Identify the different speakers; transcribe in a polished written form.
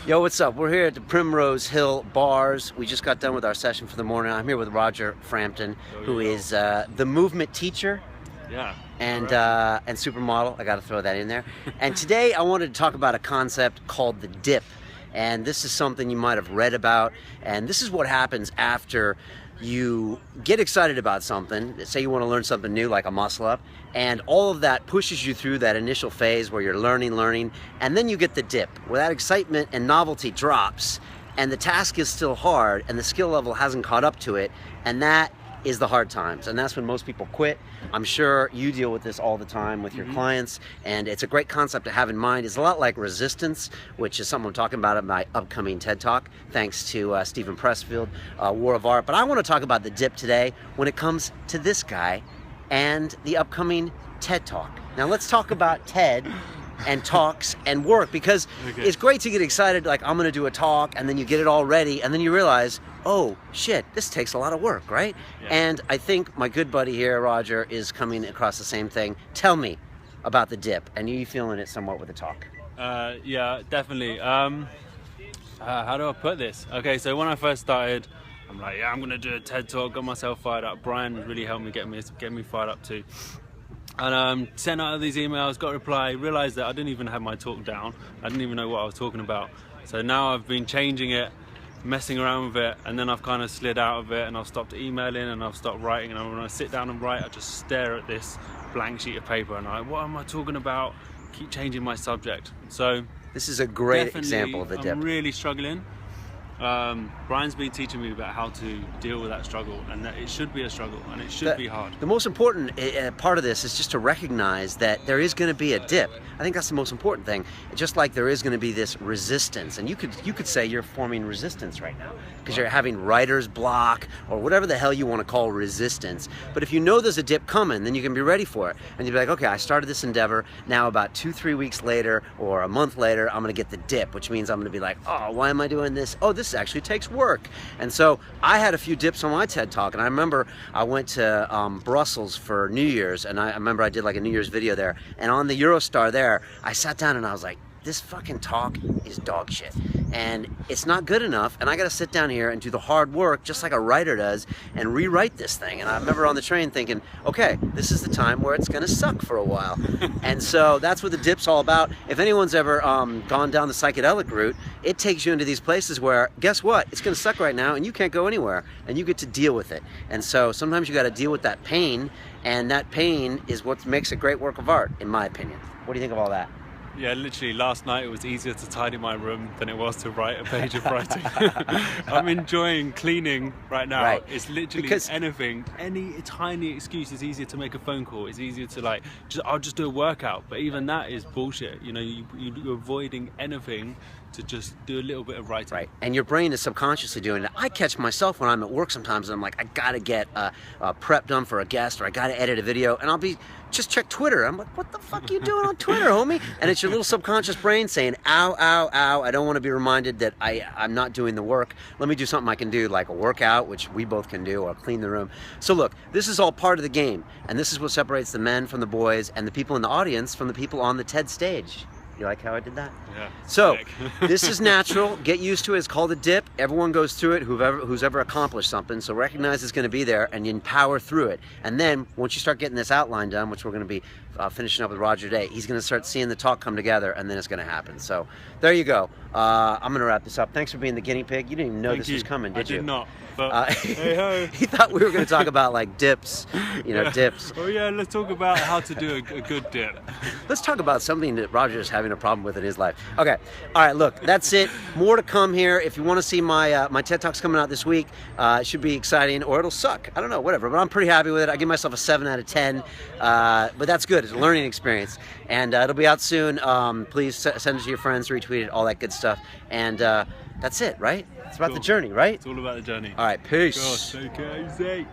Speaker 1: Yo, what's up? We're here at the Primrose Hill Bars. We just got done with our session for the morning. I'm here with Roger Frampton, who is the movement teacher.
Speaker 2: Yeah.
Speaker 1: And supermodel. I got to throw that in there. And today I wanted to talk about a concept called the dip. And this is something you might have read about. And this is what happens after you get excited about something. Say you want to learn something new, like a muscle up, and all of that pushes you through that initial phase where you're learning, and then you get the dip, where that excitement and novelty drops, and the task is still hard, and the skill level hasn't caught up to it, and that is the hard times, and that's when most people quit. I'm sure you deal with this all the time with your clients, and it's a great concept to have in mind. It's a lot like resistance, which is something I'm talking about in my upcoming TED Talk, thanks to Stephen Pressfield, War of Art. But I want to talk about the dip today when it comes to this guy and the upcoming TED Talk. Now let's talk about TED and talks and work, because it's great to get excited, like I'm gonna do a talk, and then you get it all ready, and then you realize, oh shit, this takes a lot of work, right? Yeah. And I think my good buddy here, Roger, is coming across the same thing. Tell me about the dip, and you feeling it somewhat with the talk.
Speaker 2: Yeah, definitely. How do I put this? Okay, so when I first started, I'm like, yeah, I'm gonna do a TED Talk, got myself fired up. Brian really helped me get me fired up too. And sent out these emails, got a reply, realised that I didn't even have my talk down. I didn't even know what I was talking about. So now I've been changing it, messing around with it, and then I've kind of slid out of it, and I've stopped emailing, and I've stopped writing, and when I sit down and write, I just stare at this blank sheet of paper, and I'm like, what am I talking about? Keep changing my subject. So
Speaker 1: this is a great example of the dip.
Speaker 2: I'm really struggling. Brian's been teaching me about how to deal with that struggle, and that it should be a struggle, and it should be hard.
Speaker 1: The most important part of this is just to recognize that there is going to be a dip. I think that's the most important thing. Just like there is going to be this resistance, and you could say you're forming resistance right now because you're having writer's block or whatever the hell you want to call resistance. But if you know there's a dip coming, then you can be ready for it, and you'll be like, okay, I started this endeavor. Now about 2-3 weeks later or a month later, I'm going to get the dip, which means I'm going to be like, oh, why am I doing this? Oh, this actually takes work. And so I had a few dips on my TED Talk, and I remember I went to Brussels for New Year's, and I remember I did like a New Year's video there, and on the Eurostar there, I sat down and I was like, this fucking talk is dog shit, and it's not good enough, and I gotta sit down here and do the hard work just like a writer does and rewrite this thing. And I remember on the train thinking, okay, this is the time where it's gonna suck for a while. And so that's what the dip's all about. If anyone's ever gone down the psychedelic route, it takes you into these places where, guess what, it's gonna suck right now and you can't go anywhere, and you get to deal with it. And so sometimes you gotta deal with that pain, and that pain is what makes a great work of art, in my opinion. What do you think of all that?
Speaker 2: Yeah, literally last night it was easier to tidy my room than it was to write a page of writing. I'm enjoying cleaning right now. Right. It's literally anything, any tiny excuse is easier to make a phone call. It's easier to I'll just do a workout. But even that is bullshit. You know, you're avoiding anything to just do a little bit of writing.
Speaker 1: Right, and your brain is subconsciously doing it. I catch myself when I'm at work sometimes, and I'm like, I gotta get a prep done for a guest, or I gotta edit a video, and I'll be, just check Twitter. I'm like, what the fuck are you doing on Twitter, homie? And it's your little subconscious brain saying, ow, ow, ow, I don't want to be reminded that I'm not doing the work. Let me do something I can do, like a workout, which we both can do, or clean the room. So look, this is all part of the game, and this is what separates the men from the boys, and the people in the audience from the people on the TED stage. You like how I did that?
Speaker 2: Yeah.
Speaker 1: So this is natural. Get used to it. It's called a dip. Everyone goes through it who's ever accomplished something. So recognize it's going to be there, and you power through it. And then once you start getting this outline done, which we're going to be finishing up with Roger today, he's going to start seeing the talk come together, and then it's going to happen. So there you go. I'm going to wrap this up. Thanks for being the guinea pig. You didn't even know this was coming, did you?
Speaker 2: I did not. But hey ho.
Speaker 1: He thought we were going to talk about like dips, dips.
Speaker 2: Oh yeah, let's talk about how to do a good dip.
Speaker 1: Let's talk about something that Roger is having a problem with in his life. Okay, all right, look, that's it. More to come here. If you want to see my TED Talk's coming out this week, it should be exciting, or it'll suck. I don't know, whatever. But I'm pretty happy with it. I give myself a 7 out of 10. But that's good. It's a learning experience, and it'll be out soon. Please send it to your friends, retweet it, all that good stuff. And that's it, right? It's about the journey, right?
Speaker 2: It's all about the journey.
Speaker 1: All right, peace.
Speaker 2: Gosh, take it easy.